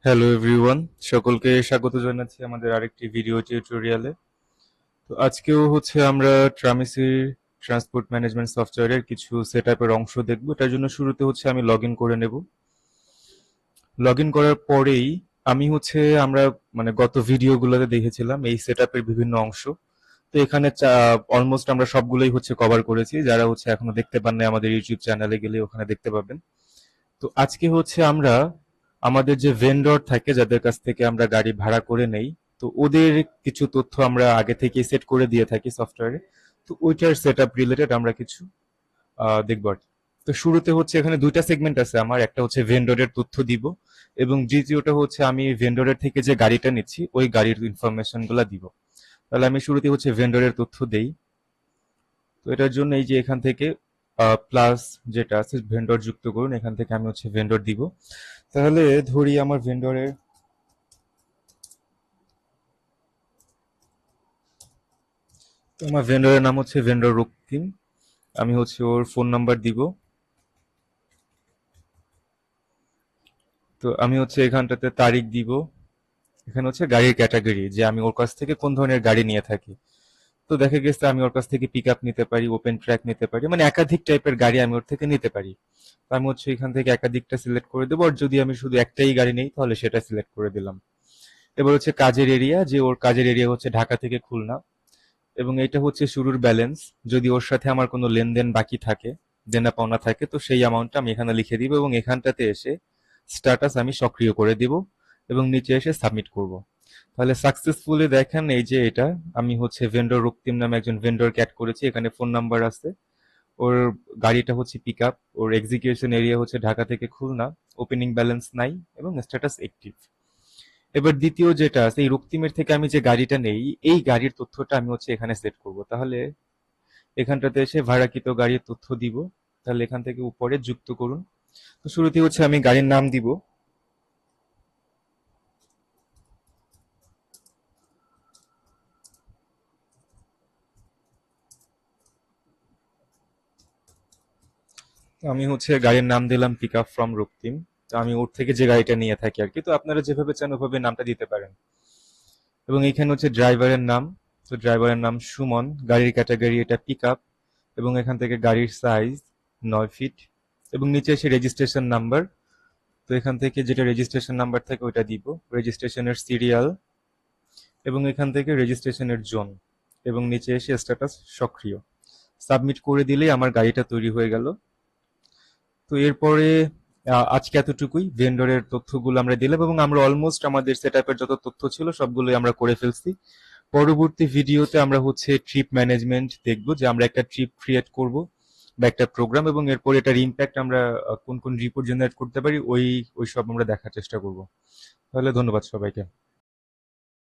Hello everyone, সকলকে স্বাগত জানাচ্ছি আমাদের আরেকটি ভিডিও টিউটোরিয়ালে। তো আজকেও আমরা ট্রামিসির ট্রান্সপোর্ট ম্যানেজমেন্ট সফটওয়্যারের কিছু সেটআপের অংশ দেখব। এটার জন্য শুরুতে আমি লগ ইন করে নেব। লগ ইন করার পরেই আমি আমরা গত ভিডিওগুলোতে দেখেছিলাম এই সেটআপের বিভিন্ন অংশ। তো এখানে অলমোস্ট আমরা সবগুলোই কভার করেছি। যারা এখনো দেখতে পান নাই, আমাদের ইউটিউব চ্যানেলে গেলে ওখানে দেখতে পাবেন। তো আজকে আমরা আমাদের যে ভেন্ডর থাকে, যাদের কাছ থেকে আমরা গাড়ি ভাড়া করে নেই, তো ওদের কিছু তথ্য আমরা আগে থেকে সেট করে দিয়ে থাকি সফটওয়্যারে। তো ওইটার সেট আপ রিলেটেড আমরা কিছু দেখব আর কি। তো শুরুতে এখানে দুইটা সেগমেন্ট আছে আমার, একটা ভেন্ডরের তথ্য দিব, এবং দ্বিতীয়টা আমি ভেন্ডরের থেকে যে গাড়িটা নিচ্ছি ওই গাড়ির ইনফরমেশন গুলা দিব। তাহলে আমি শুরুতে ভেন্ডরের তথ্য দেই। তো এটার জন্য এই যে এখান থেকে প্লাস যেটা আছে ভেন্ডর যুক্ত করুন, এখান থেকে আমি ভেন্ডর দিব। তাহলে ধরি আমার ভেন্ডরের নাম ভেন্ডর রক্তিম। আমি ওর ফোন নাম্বার দিব। তো আমি এখানটাতে তারিখ দিব। এখানে গাড়ির ক্যাটাগরি, যে আমি ওর কাছ থেকে কোন ধরনের গাড়ি নিয়ে থাকি। তো দেখা গেছে আমি ওর কাছ থেকে পিক আপ নিতে পারি, ওপেন ট্র্যাক নিতে পারি, মানে একাধিক টাইপের গাড়ি আমি ওর থেকে নিতে পারি। তো আমি এখান থেকে একাধিকটা সিলেক্ট করে দেবো, আর যদি আমি শুধু একটাই গাড়ি নেই তাহলে সেটা সিলেক্ট করে দিলাম। এবার কাজের এরিয়া, যে ওর কাজের এরিয়া ঢাকা থেকে খুলনা, এবং এটা শুরুর ব্যালেন্স। যদি ওর সাথে আমার কোনো লেনদেন বাকি থাকে, দেনা পাওনা থাকে, তো সেই অ্যামাউন্টটা আমি এখানে লিখে দিব, এবং এখানটাতে এসে স্ট্যাটাস আমি সক্রিয় করে দিব, এবং নিচে এসে সাবমিট করব। তাহলে সাকসেসফুলি দেখেন এই যে এটা আমি ভেন্ডর রক্তিম নামে একজন ভেন্ডর অ্যাড করেছি। এখানে ফোন নাম্বার আছে, ওর গাড়িটা পিক আপ, ওর এক্সিকিউশন এরিয়া ঢাকা থেকে খুলনা, ওপেনিং ব্যালেন্স নাই, এবং স্ট্যাটাস অ্যাক্টিভ। এবার দ্বিতীয় যেটা আছে, এই রক্তিমের থেকে আমি যে গাড়িটা নেই, এই গাড়ির তথ্যটা আমি এখানে সেট করব। তাহলে এখানটাতে এসে ভাড়াকৃত গাড়ির তথ্য দিব। তাহলে এখান থেকে উপরে যুক্ত করুন। তো শুরুতে আমি গাড়ির নাম দিব। তো আমি গাড়ির নাম দিলাম পিক আপ ফ্রম রক্তিম। তো আমি ওর থেকে যে গাড়িটা নিয়ে থাকি আর কি। তো আপনারা যেভাবে চান ওভাবে নামটা দিতে পারেন। এবং এখানে ড্রাইভারের নাম। তো ড্রাইভারের নাম সুমন, গাড়ির ক্যাটাগরি এটা পিক আপ, এবং এখান থেকে গাড়ির সাইজ 9 ফিট, এবং নিচে এসে রেজিস্ট্রেশন নাম্বার। তো এখান থেকে যেটা রেজিস্ট্রেশন নাম্বার থাকে ওইটা দিব, রেজিস্ট্রেশনের সিরিয়াল, এবং এখান থেকে রেজিস্ট্রেশনের জোন, এবং নিচে এসে স্ট্যাটাস সক্রিয়। সাবমিট করে দিলেই আমার গাড়িটা তৈরি হয়ে গেল। তো এরপরে আজকে এতটুকুই। ভেন্ডরের তথ্যগুলো আমরা দিলাম, এবং আমরা অলমোস্ট আমাদের সেটআপের যত তথ্য ছিল সবগুলোই আমরা করে ফেলছি। পরবর্তী ভিডিওতে আমরা ট্রিপ ম্যানেজমেন্ট দেখব, যে আমরা একটা ট্রিপ ক্রিয়েট করব বা একটা প্রোগ্রাম, এবং এরপর এটার ইম্প্যাক্ট আমরা কোন কোন রিপোর্ট জেনারেট করতে পারি ওই ওই সব আমরা দেখার চেষ্টা করব। তাহলে ধন্যবাদ সবাইকে।